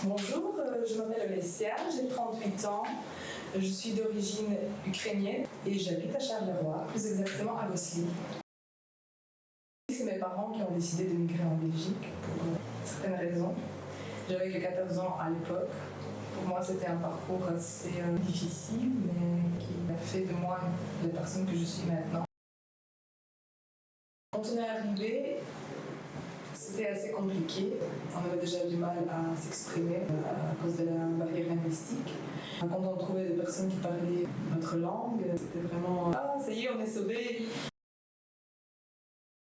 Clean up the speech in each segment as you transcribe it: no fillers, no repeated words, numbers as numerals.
Bonjour, je m'appelle Alessia, j'ai 38 ans, je suis d'origine ukrainienne et j'habite à Charleroi, plus exactement à Gosselies. C'est mes parents qui ont décidé de migrer en Belgique pour certaines raisons. J'avais que 14 ans à l'époque. Pour moi, c'était un parcours assez difficile, mais qui a fait de moi la personne que je suis maintenant. Quand on est arrivé, c'était assez compliqué. On avait déjà du mal à s'exprimer à cause de la barrière linguistique. Quand on trouvait des personnes qui parlaient notre langue, c'était vraiment « Ah, ça y est, on est sauvés !»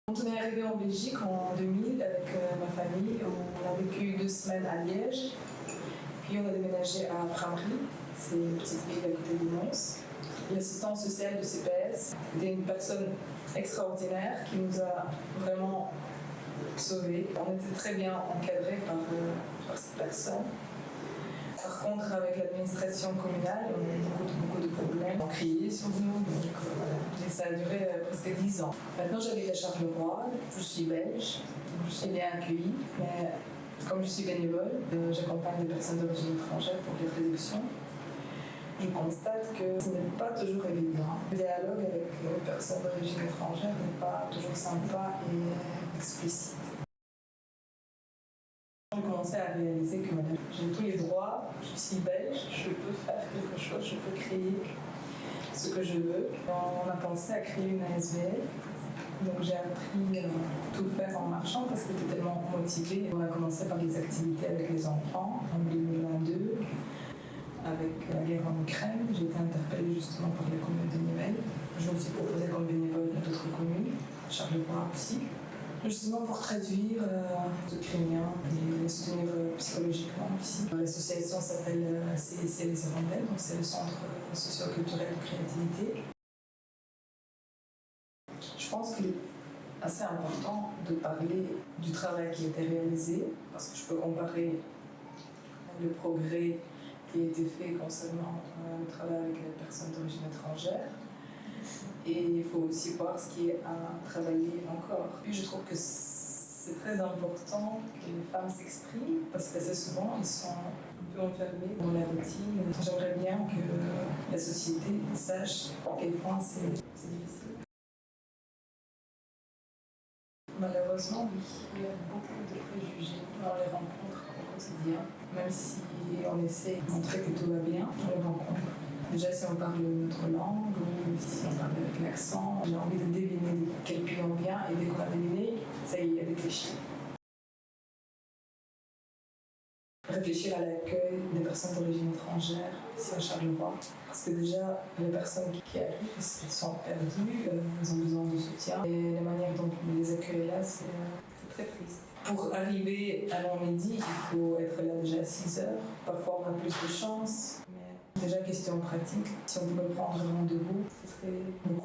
Quand on est arrivé en Belgique en 2000 avec ma famille, on a vécu 2 semaines à Liège. Puis on a déménagé à Bramery, c'est une petite ville à côté de Mons. L'assistant social de CPS était une personne extraordinaire qui nous a vraiment sauvés. On était très bien encadrés par cette personne. Par contre, avec l'administration communale, on a eu beaucoup de problèmes. On criait sur nous, donc voilà. Et ça a duré presque 10 ans. Maintenant, j'habite à Charleroi, je suis belge, je suis bien accueillie, mais comme je suis bénévole, j'accompagne des personnes d'origine étrangère pour les traductions. Je constate que ce n'est pas toujours évident. Le dialogue avec les personnes d'origine étrangère n'est pas toujours sympa et explicite. J'ai commencé à réaliser que j'ai tous les droits, je suis belge, je peux faire quelque chose, je peux créer ce que je veux. On a pensé à créer une ASBL. Donc j'ai appris à tout faire en marchant parce que j'étais tellement motivée. On a commencé par des activités avec les enfants en 2022. Avec la guerre en Ukraine, j'ai été interpellée justement par la commune de Nivelles. Je me suis proposée comme bénévole à d'autres communes, Charleroi aussi, justement pour traduire l'ukrainien et les soutenir psychologiquement aussi. L'association s'appelle CIC Les Hirondelles, donc c'est le centre socio-culturel de créativité. Je pense qu'il est assez important de parler du travail qui a été réalisé, parce que je peux comparer le progrès qui a été fait concernant le travail avec les personnes d'origine étrangère. Et il faut aussi voir ce qui est à travailler encore. Puis je trouve que c'est très important que les femmes s'expriment, parce que assez souvent, ils sont un peu enfermés dans la routine. J'aimerais bien que la société sache à quel point c'est difficile. Malheureusement, oui, il y a beaucoup de préjugés dans les rencontres au quotidien. Même si on essaie de montrer que tout va bien, on les rencontre. Déjà, si on parle notre langue, ou si on parle avec l'accent, j'ai envie de deviner quel pays on vient, et dès qu'on a deviné, ça y est, il y a des clichés. Réfléchir à l'accueil des personnes d'origine étrangère ici à Charleroi. Parce que déjà, les personnes qui arrivent, elles sont perdues, elles ont besoin de soutien. Et la manière dont on les accueille là, c'est très triste. Pour arriver à l'en-midi, il faut être là déjà à 6 heures. Parfois, on a plus de chance. Mais déjà, question pratique, si on pouvait prendre un rendez-vous, ce serait